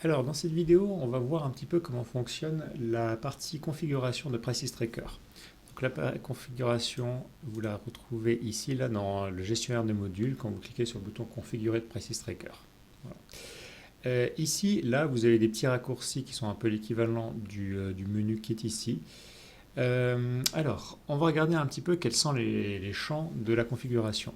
Alors, dans cette vidéo, on va voir un petit peu comment fonctionne la partie configuration de Prices Tracker. Donc, la configuration, vous la retrouvez ici, là, dans le gestionnaire de modules, quand vous cliquez sur le bouton Configurer de Prices Tracker. Voilà. Ici, là, vous avez des petits raccourcis qui sont un peu l'équivalent du menu qui est ici. Alors, on va regarder un petit peu quels sont les champs de la configuration.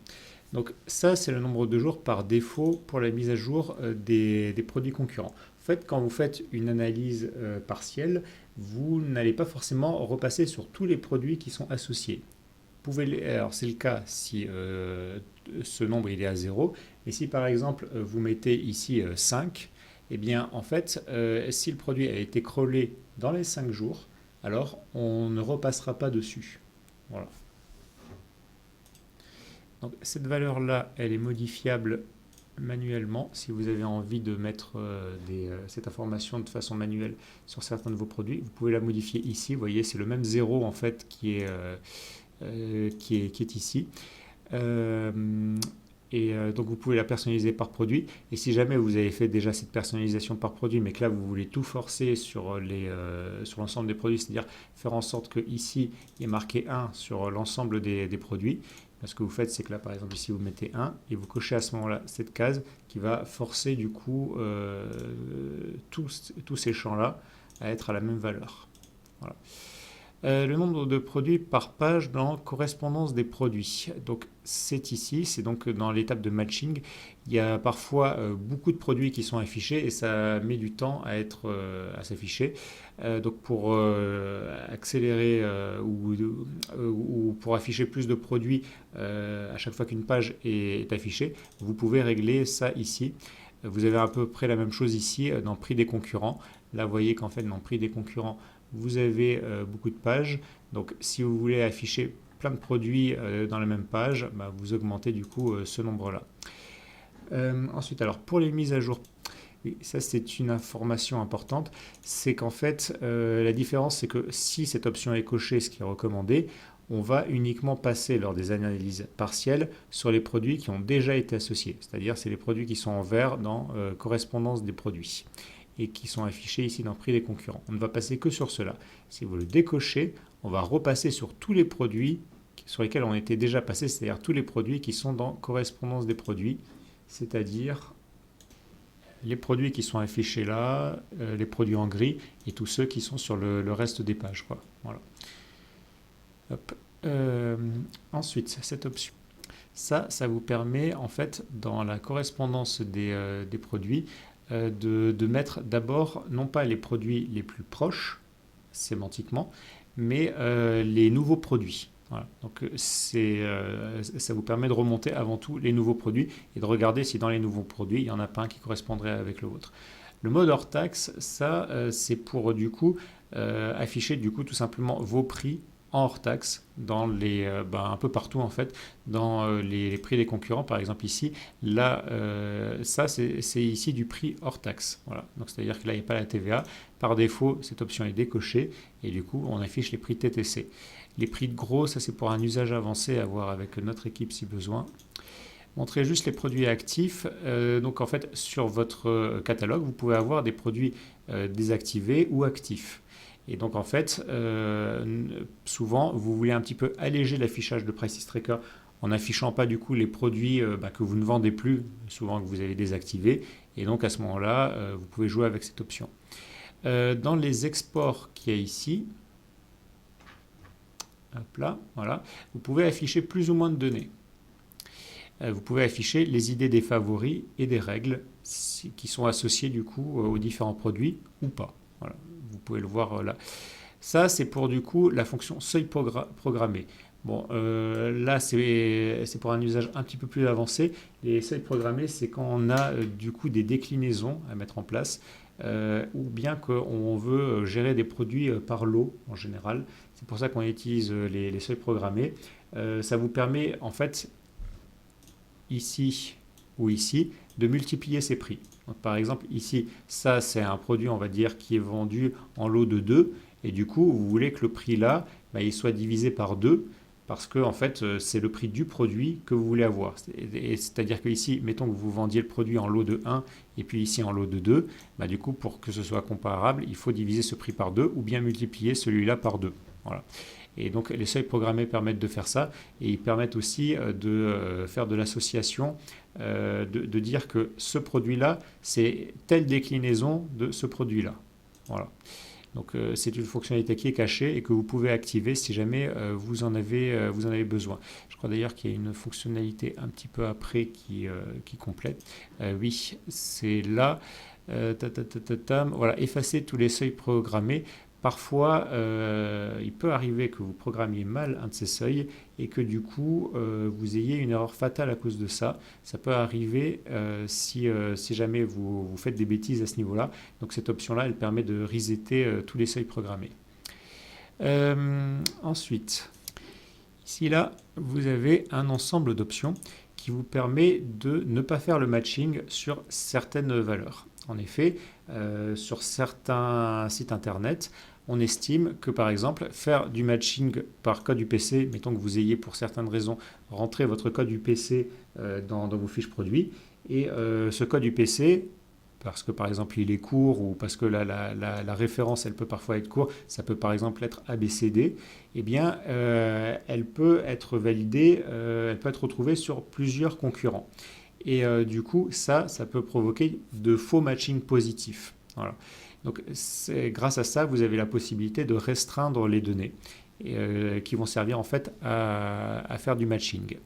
Donc ça, c'est le nombre de jours par défaut pour la mise à jour des produits concurrents. En fait, quand vous faites une analyse partielle, vous n'allez pas forcément repasser sur tous les produits qui sont associés. Alors c'est le cas si ce nombre il est à 0, et si par exemple vous mettez ici 5, eh bien en fait, si le produit a été crawlé dans les 5 jours, alors on ne repassera pas dessus. Voilà. Donc, cette valeur-là, elle est modifiable manuellement. Si vous avez envie de mettre cette information de façon manuelle sur certains de vos produits, vous pouvez la modifier ici. Vous voyez, c'est le même 0 en fait qui est ici. Donc vous pouvez la personnaliser par produit. Et si jamais vous avez fait déjà cette personnalisation par produit, mais que là vous voulez tout forcer sur l'ensemble des produits, c'est-à-dire faire en sorte que ici il y ait marqué 1 sur l'ensemble des produits, ce que vous faites, c'est que là, par exemple, ici, vous mettez 1 et vous cochez à ce moment-là cette case qui va forcer du coup tous ces champs-là à être à la même valeur. Voilà. Le nombre de produits par page dans correspondance des produits. Donc c'est ici, c'est donc dans l'étape de matching. Il y a parfois beaucoup de produits qui sont affichés et ça met du temps à s'afficher. Donc pour accélérer ou pour afficher plus de produits à chaque fois qu'une page est affichée, vous pouvez régler ça ici. Vous avez à peu près la même chose ici dans prix des concurrents. Là, vous voyez qu'en fait, dans prix des concurrents, vous avez beaucoup de pages. Donc, si vous voulez afficher plein de produits dans la même page, vous augmentez du coup ce nombre-là. Ensuite, alors pour les mises à jour, oui, ça c'est une information importante, c'est qu'en fait, la différence, c'est que si cette option est cochée, ce qui est recommandé, on va uniquement passer lors des analyses partielles sur les produits qui ont déjà été associés, c'est-à-dire c'est les produits qui sont en vert dans correspondance des produits et qui sont affichés ici dans prix des concurrents. On ne va passer que sur cela. Si vous le décochez, on va repasser sur tous les produits sur lesquels on était déjà passé, c'est-à-dire tous les produits qui sont dans correspondance des produits, c'est-à-dire les produits qui sont affichés là, les produits en gris et tous ceux qui sont sur le reste des pages, quoi. Voilà. Hop. Ensuite, cette option. Ça vous permet en fait dans la correspondance des produits de mettre d'abord non pas les produits les plus proches sémantiquement, mais les nouveaux produits. Voilà. Donc ça vous permet de remonter avant tout les nouveaux produits et de regarder si dans les nouveaux produits il n'y en a pas un qui correspondrait avec le vôtre. Le mode hors taxe, ça c'est pour du coup afficher du coup tout simplement vos prix en hors taxe dans un peu partout en fait dans les prix des concurrents. Par exemple ici, là ça c'est ici du prix hors taxe. Voilà. Donc c'est à dire que là il n'y a pas la TVA. Par défaut cette option est décochée et du coup on affiche les prix TTC. Les prix de gros, ça c'est pour un usage avancé à voir avec notre équipe si besoin. Montrez juste les produits actifs. Donc en fait sur votre catalogue vous pouvez avoir des produits désactivés ou actifs. Et donc en fait, souvent, vous voulez un petit peu alléger l'affichage de Prices Tracker en n'affichant pas du coup les produits que vous ne vendez plus, souvent que vous avez désactivés. Et donc à ce moment-là, vous pouvez jouer avec cette option. Dans les exports qu'il y a ici, hop là, voilà, vous pouvez afficher plus ou moins de données. Vous pouvez afficher les idées des favoris et des règles qui sont associées du coup aux différents produits ou pas. Voilà. Vous pouvez le voir là. Ça, c'est pour du coup la fonction seuil programmé. Bon, là, c'est pour un usage un petit peu plus avancé. Les seuils programmés, c'est quand on a du coup des déclinaisons à mettre en place ou bien qu'on veut gérer des produits par lot en général. C'est pour ça qu'on utilise les seuils programmés. Ça vous permet en fait ici ou ici de multiplier ces prix. Donc, par exemple, ici, ça c'est un produit, on va dire, qui est vendu en lot de 2, et du coup, vous voulez que le prix là, il soit divisé par 2, parce que en fait, c'est le prix du produit que vous voulez avoir. C'est-à-dire que ici, mettons que vous vendiez le produit en lot de 1 et puis ici en lot de 2, bah, du coup, pour que ce soit comparable, il faut diviser ce prix par 2 ou bien multiplier celui-là par 2. Voilà. Et donc les seuils programmés permettent de faire ça et ils permettent aussi de faire de l'association, de dire que ce produit-là, c'est telle déclinaison de ce produit-là. Voilà. Donc c'est une fonctionnalité qui est cachée et que vous pouvez activer si jamais vous en avez besoin. Je crois d'ailleurs qu'il y a une fonctionnalité un petit peu après qui complète. Oui, c'est là. Voilà, effacer tous les seuils programmés. Parfois, il peut arriver que vous programmiez mal un de ces seuils et que du coup, vous ayez une erreur fatale à cause de ça. Ça peut arriver si jamais vous faites des bêtises à ce niveau-là. Donc cette option-là, elle permet de resetter tous les seuils programmés. Ensuite, ici, là, vous avez un ensemble d'options qui vous permet de ne pas faire le matching sur certaines valeurs. En effet, sur certains sites internet, on estime que par exemple faire du matching par code UPC, mettons que vous ayez pour certaines raisons rentré votre code UPC dans vos fiches produits, et ce code UPC, parce que par exemple il est court ou parce que la référence elle peut parfois être courte, ça peut par exemple être ABCD, eh bien elle peut être validée, elle peut être retrouvée sur plusieurs concurrents. Et du coup, ça peut provoquer de faux matching positifs. Voilà. Donc, grâce à ça, vous avez la possibilité de restreindre les données qui vont servir en fait à faire du matching.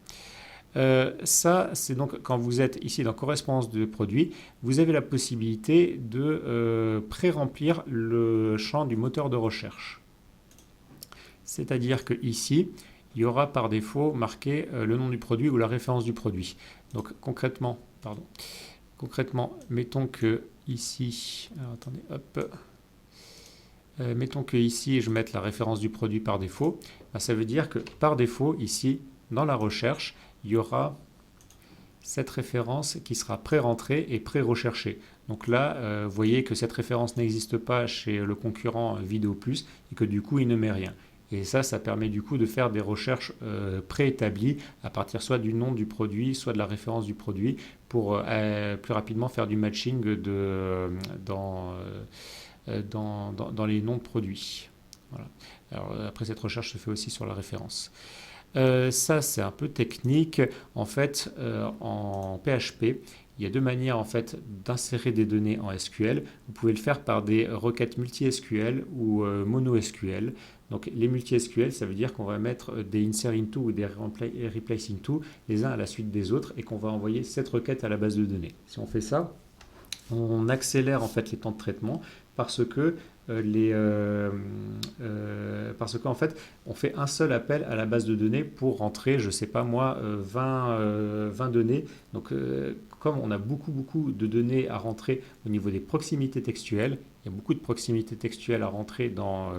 Ça, c'est donc quand vous êtes ici dans correspondance de produits, vous avez la possibilité de pré-remplir le champ du moteur de recherche. C'est-à-dire que ici, il y aura par défaut marqué le nom du produit ou la référence du produit. Donc concrètement, mettons que ici, alors attendez, hop, mettons que ici je mette la référence du produit par défaut, ben, ça veut dire que par défaut ici dans la recherche, il y aura cette référence qui sera pré-rentrée et pré-recherchée. Donc là, vous voyez que cette référence n'existe pas chez le concurrent Vidéo Plus et que du coup il ne met rien. Et ça permet du coup de faire des recherches préétablies à partir soit du nom du produit, soit de la référence du produit pour plus rapidement faire du matching dans les noms de produits. Voilà. Alors, après, cette recherche se fait aussi sur la référence. Ça, c'est un peu technique. En fait, en PHP, il y a deux manières en fait d'insérer des données en SQL. Vous pouvez le faire par des requêtes multi-SQL ou mono-SQL. Donc les multi-SQL, ça veut dire qu'on va mettre des insert into ou des replace into les uns à la suite des autres et qu'on va envoyer cette requête à la base de données. Si on fait ça, on accélère en fait les temps de traitement parce que parce qu'en fait on fait un seul appel à la base de données pour rentrer, je sais pas moi, 20 données. Donc comme on a beaucoup de données à rentrer au niveau des proximités textuelles, il y a beaucoup de proximités textuelles à rentrer dans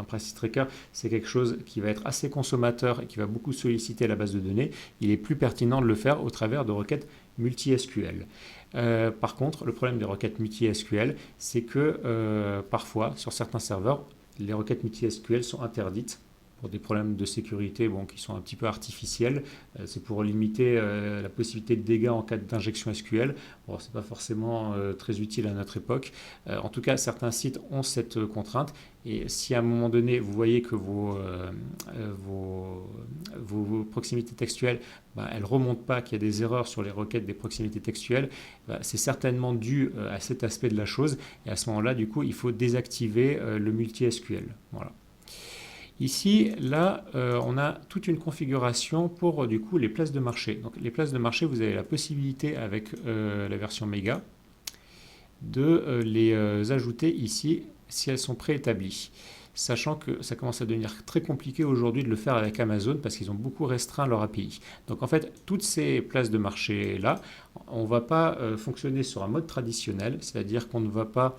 Price Tracker, c'est quelque chose qui va être assez consommateur et qui va beaucoup solliciter la base de données. Il est plus pertinent de le faire au travers de requêtes multi-SQL. Par contre, le problème des requêtes multi-SQL, c'est que parfois, sur certains serveurs, les requêtes multi-SQL sont interdites pour des problèmes de sécurité qui sont un petit peu artificiels. C'est pour limiter la possibilité de dégâts en cas d'injection SQL. Bon, ce n'est pas forcément très utile à notre époque. En tout cas, certains sites ont cette contrainte. Et si à un moment donné, vous voyez que vos proximités textuelles, elles ne remontent pas, qu'il y a des erreurs sur les requêtes des proximités textuelles, c'est certainement dû à cet aspect de la chose. Et à ce moment-là, du coup, il faut désactiver le multi-SQL. Voilà. Ici, là, on a toute une configuration pour du coup les places de marché. Donc les places de marché, vous avez la possibilité avec la version méga de les ajouter ici si elles sont préétablies. Sachant que ça commence à devenir très compliqué aujourd'hui de le faire avec Amazon parce qu'ils ont beaucoup restreint leur API. Donc en fait, toutes ces places de marché-là, on ne va pas fonctionner sur un mode traditionnel, c'est-à-dire qu'on ne va pas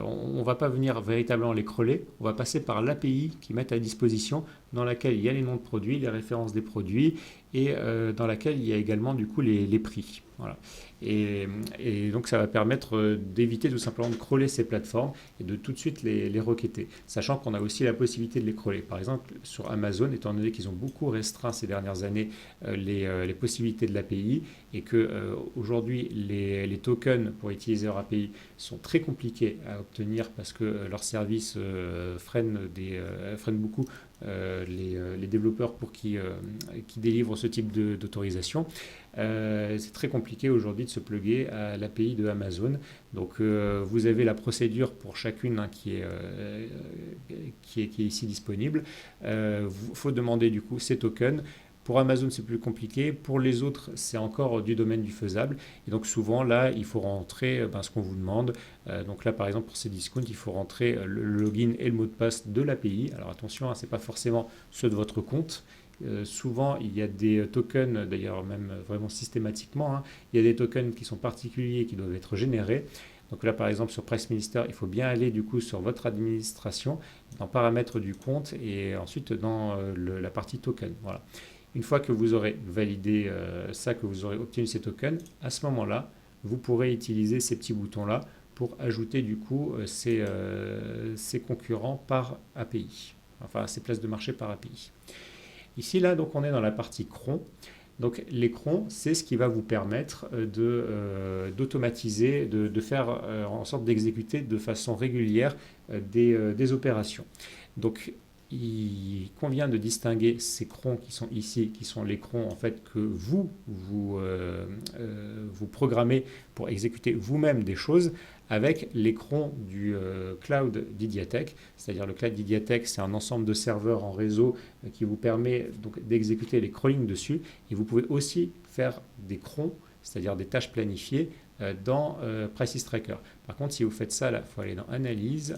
on ne va pas venir véritablement les crawler, on va passer par l'API qui met à disposition, dans laquelle il y a les noms de produits, les références des produits, et dans laquelle il y a également du coup les prix. Voilà. Et donc ça va permettre d'éviter tout simplement de crawler ces plateformes et de tout de suite les requêter, sachant qu'on a aussi la possibilité de les crawler. Par exemple, sur Amazon, étant donné qu'ils ont beaucoup restreint ces dernières années les possibilités de l'API, et que aujourd'hui les tokens pour utiliser leur API sont très compliqués à obtenir parce que leurs services freinent beaucoup les développeurs pour qui délivrent ce type d'autorisation. C'est très compliqué aujourd'hui de se plugger à l'API de Amazon. Donc vous avez la procédure pour chacune qui est ici disponible. Faut demander du coup ces tokens. Pour Amazon, c'est plus compliqué. Pour les autres, c'est encore du domaine du faisable. Et donc souvent, là, il faut rentrer ce qu'on vous demande. Donc là, par exemple, pour ces discounts, il faut rentrer le login et le mot de passe de l'API. Alors attention, ce n'est pas forcément ceux de votre compte. Souvent, il y a des tokens, d'ailleurs même vraiment systématiquement, il y a des tokens qui sont particuliers qui doivent être générés. Donc là, par exemple, sur Price Minister, il faut bien aller du coup sur votre administration, dans paramètres du compte et ensuite dans la partie token. Voilà. Une fois que vous aurez validé ça, que vous aurez obtenu ces tokens, à ce moment-là, vous pourrez utiliser ces petits boutons-là pour ajouter du coup ces concurrents par API, enfin ces places de marché par API. Ici, là, donc on est dans la partie cron. Donc les crons, c'est ce qui va vous permettre d'automatiser, de faire en sorte d'exécuter de façon régulière des opérations. Donc il convient de distinguer ces crons qui sont ici, qui sont les crons en fait que vous programmez pour exécuter vous-même des choses, avec les crons du cloud d'Idiatec. C'est-à-dire le cloud d'Idiatec, c'est un ensemble de serveurs en réseau qui vous permet donc d'exécuter les crawlings dessus. Et vous pouvez aussi faire des crons, c'est-à-dire des tâches planifiées dans Prices Tracker. Par contre, si vous faites ça, là, il faut aller dans Analyse.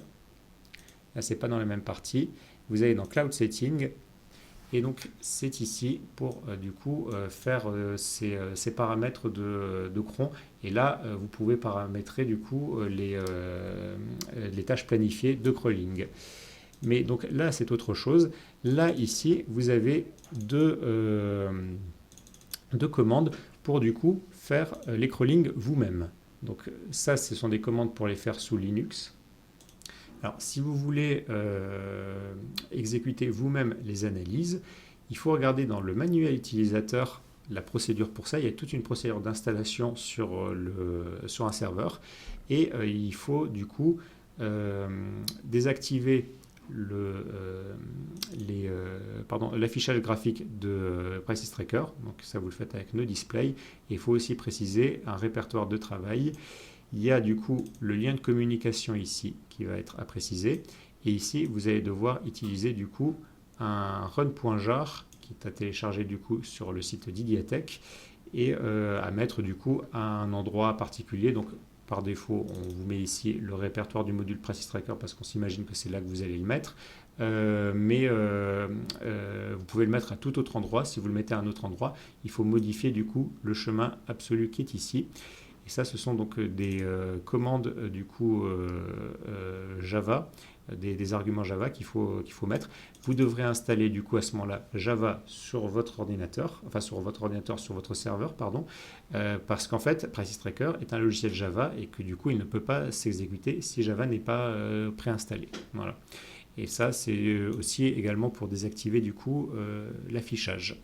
Là, ce n'est pas dans la même partie. Vous allez dans Cloud Setting. Et donc, c'est ici pour du coup faire ces paramètres de cron. Et là, vous pouvez paramétrer du coup les tâches planifiées de crawling. Mais donc là, c'est autre chose. Là, ici, vous avez deux commandes pour du coup faire les crawlings vous-même. Donc ça, ce sont des commandes pour les faire sous Linux. Alors, si vous voulez exécuter vous-même les analyses, il faut regarder dans le manuel utilisateur la procédure pour ça. Il y a toute une procédure d'installation sur un serveur et il faut du coup désactiver l'affichage graphique de Prices Tracker. Donc ça, vous le faites avec No Display. Et il faut aussi préciser un répertoire de travail. Il y a du coup le lien de communication ici qui va être à préciser. Et ici, vous allez devoir utiliser du coup un run.jar qui est à télécharger du coup sur le site d'Idiatec et à mettre du coup à un endroit particulier. Donc par défaut, on vous met ici le répertoire du module Prices Tracker parce qu'on s'imagine que c'est là que vous allez le mettre. Mais vous pouvez le mettre à tout autre endroit. Si vous le mettez à un autre endroit, il faut modifier du coup le chemin absolu qui est ici. Et ça, ce sont donc des commandes du coup Java, des arguments Java qu'il faut mettre. Vous devrez installer du coup à ce moment-là Java sur votre ordinateur, sur votre serveur, pardon, parce qu'en fait, Prices Tracker est un logiciel Java et que du coup, il ne peut pas s'exécuter si Java n'est pas préinstallé. Voilà. Et ça, c'est aussi également pour désactiver du coup l'affichage.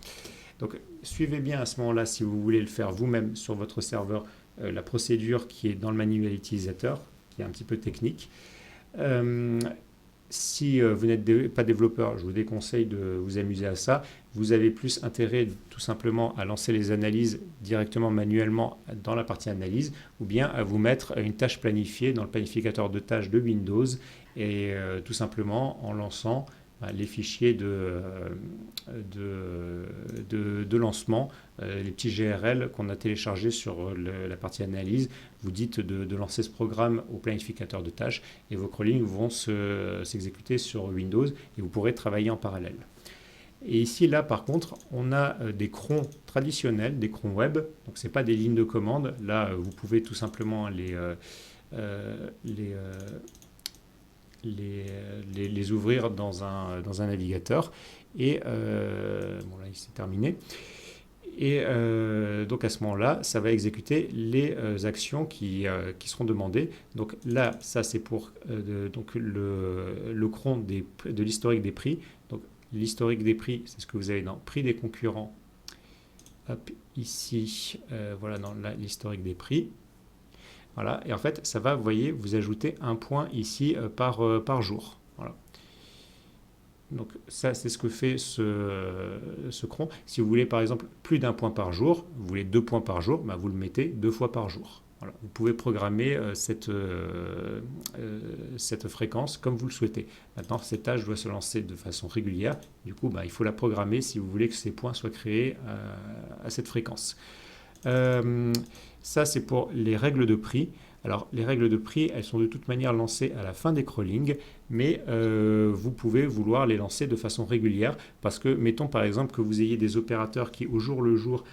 Donc, suivez bien à ce moment-là, si vous voulez le faire vous-même sur votre serveur, la procédure qui est dans le manuel utilisateur, qui est un petit peu technique. Si vous n'êtes pas développeur, je vous déconseille de vous amuser à ça. Vous avez plus intérêt tout simplement à lancer les analyses directement manuellement dans la partie analyse ou bien à vous mettre une tâche planifiée dans le planificateur de tâches de Windows et tout simplement en lançant les fichiers de lancement, les petits GRL qu'on a téléchargés sur la partie analyse. Vous dites de lancer ce programme au planificateur de tâches et vos crawlings vont s'exécuter sur Windows et vous pourrez travailler en parallèle. Et ici, là, par contre, on a des crons traditionnels, des crons web. Donc, ce n'est pas des lignes de commande. Là, vous pouvez tout simplement les ouvrir dans un navigateur. Et bon, là, c'est terminé. Et donc à ce moment-là, ça va exécuter les actions qui seront demandées. Donc là, ça c'est pour donc le cron de l'historique des prix. Donc l'historique des prix, c'est ce que vous avez dans prix des concurrents. Hop, ici, voilà dans l'historique des prix. Voilà, et en fait, ça va, vous voyez, vous ajoutez un point ici par jour. Voilà. Donc ça, c'est ce que fait ce cron. Si vous voulez par exemple plus d'un point par jour, vous voulez 2 points par jour, bah, vous le mettez 2 fois par jour. Voilà. Vous pouvez programmer cette fréquence comme vous le souhaitez. Maintenant, cette tâche doit se lancer de façon régulière. Du coup, bah, il faut la programmer si vous voulez que ces points soient créés à cette fréquence. Ça, c'est pour les règles de prix. Alors, les règles de prix, elles sont de toute manière lancées à la fin des crawlings, mais vous pouvez vouloir les lancer de façon régulière parce que, mettons par exemple que vous ayez des opérateurs qui, au jour le jour,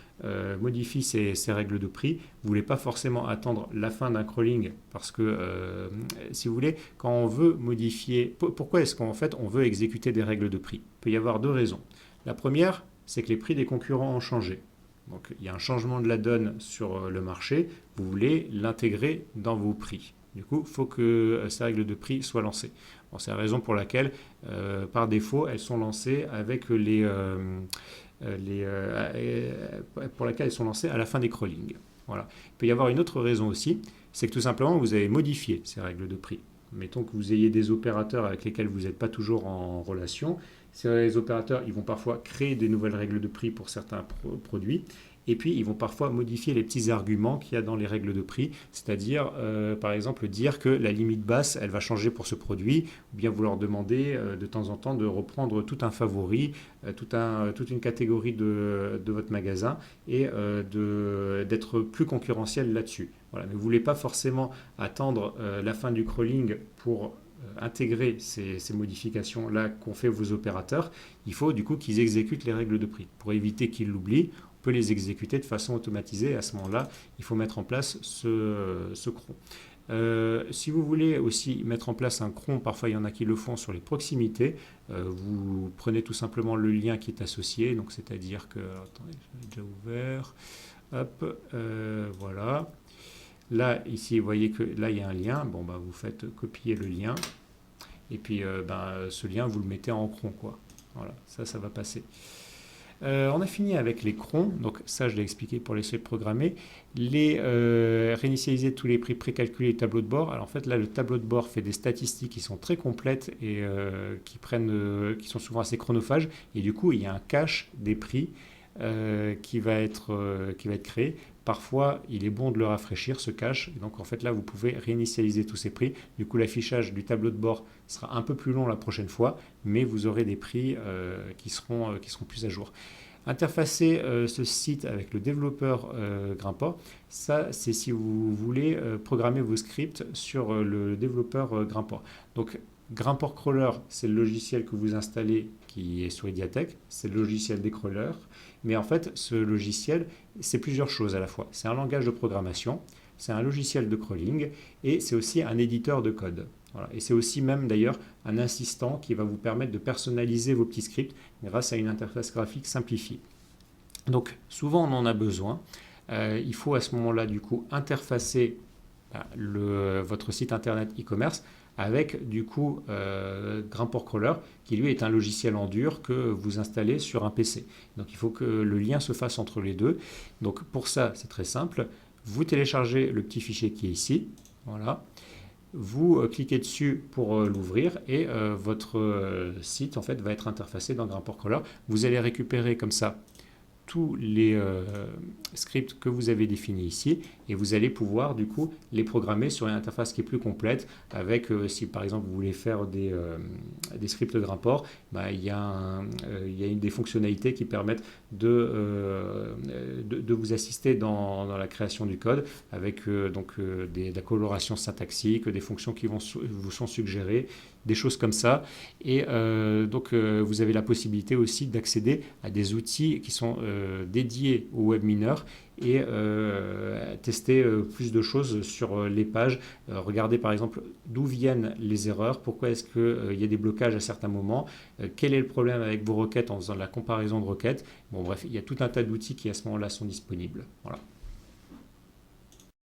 modifient ces règles de prix. Vous ne voulez pas forcément attendre la fin d'un crawling parce que, si vous voulez, quand on veut modifier... Pourquoi est-ce qu'en fait on veut exécuter des règles de prix? Il peut y avoir 2 raisons. La première, c'est que les prix des concurrents ont changé. Donc il y a un changement de la donne sur le marché, vous voulez l'intégrer dans vos prix. Du coup, il faut que ces règles de prix soient lancées. Bon, c'est la raison pour laquelle, par défaut, elles sont lancées avec pour laquelle elles sont lancées à la fin des crawlings. Voilà. Il peut y avoir une autre raison aussi, c'est que tout simplement, vous avez modifié ces règles de prix. Mettons que vous ayez des opérateurs avec lesquels vous n'êtes pas toujours en relation. Ces opérateurs, ils vont parfois créer des nouvelles règles de prix pour certains produits. Et puis, ils vont parfois modifier les petits arguments qu'il y a dans les règles de prix. C'est-à-dire, par exemple, dire que la limite basse, elle va changer pour ce produit. Ou bien vous leur demandez de temps en temps de reprendre tout un favori, toute une catégorie de votre magasin et d'être plus concurrentiel là-dessus. Voilà. Ne voulez pas forcément attendre la fin du crawling pour intégrer ces modifications-là qu'ont fait vos opérateurs. Il faut du coup qu'ils exécutent les règles de prix. Pour éviter qu'ils l'oublient, on peut les exécuter de façon automatisée. À ce moment-là, il faut mettre en place ce cron. Si vous voulez aussi mettre en place un cron, parfois il y en a qui le font sur les proximités, vous prenez tout simplement le lien qui est associé, donc c'est-à-dire que, attendez, je l'ai déjà ouvert, hop, voilà. Là, ici, vous voyez que là, il y a un lien. Bon, bah, vous faites copier le lien. Et puis, ce lien, vous le mettez en cron, quoi. Voilà, ça va passer. On a fini avec les crons. Donc, ça, je l'ai expliqué pour les seuils programmés. Réinitialiser tous les prix précalculés et tableau de bord. Alors, en fait, là, le tableau de bord fait des statistiques qui sont très complètes et qui sont souvent assez chronophages. Et du coup, il y a un cache des prix qui va être créé. Parfois, il est bon de le rafraîchir, ce cache. Et donc, en fait, là, vous pouvez réinitialiser tous ces prix. Du coup, l'affichage du tableau de bord sera un peu plus long la prochaine fois, mais vous aurez des prix qui seront plus à jour. Interfacer ce site avec le développeur Grimport, ça, c'est si vous voulez programmer vos scripts sur le développeur Grimport. Donc, Grimport Crawler, c'est le logiciel que vous installez qui est sur Idiatec. C'est le logiciel des crawlers. Mais en fait, ce logiciel, c'est plusieurs choses à la fois. C'est un langage de programmation, c'est un logiciel de crawling et c'est aussi un éditeur de code. Voilà. Et c'est aussi même d'ailleurs un assistant qui va vous permettre de personnaliser vos petits scripts grâce à une interface graphique simplifiée. Donc souvent on en a besoin. Il faut à ce moment-là du coup interfacer votre site internet e-commerce avec du coup Grimport Crawler qui lui est un logiciel en dur que vous installez sur un PC. Donc il faut que le lien se fasse entre les deux. Donc pour ça c'est très simple, vous téléchargez le petit fichier qui est ici, voilà. Vous cliquez dessus pour l'ouvrir et votre site en fait va être interfacé dans Grimport Crawler. Vous allez récupérer comme ça tous les scripts que vous avez définis ici et vous allez pouvoir du coup les programmer sur une interface qui est plus complète avec si par exemple vous voulez faire des scripts Grimport, il y a des fonctionnalités qui permettent de vous assister dans la création du code avec de la coloration syntaxique, des fonctions qui vous sont suggérées des choses comme ça. Et donc, vous avez la possibilité aussi d'accéder à des outils qui sont dédiés aux web mineurs et tester plus de choses sur les pages. Regardez par exemple d'où viennent les erreurs, pourquoi est-ce qu'il y a des blocages à certains moments, quel est le problème avec vos requêtes en faisant de la comparaison de requêtes. Bon bref, il y a tout un tas d'outils qui à ce moment-là sont disponibles. Voilà.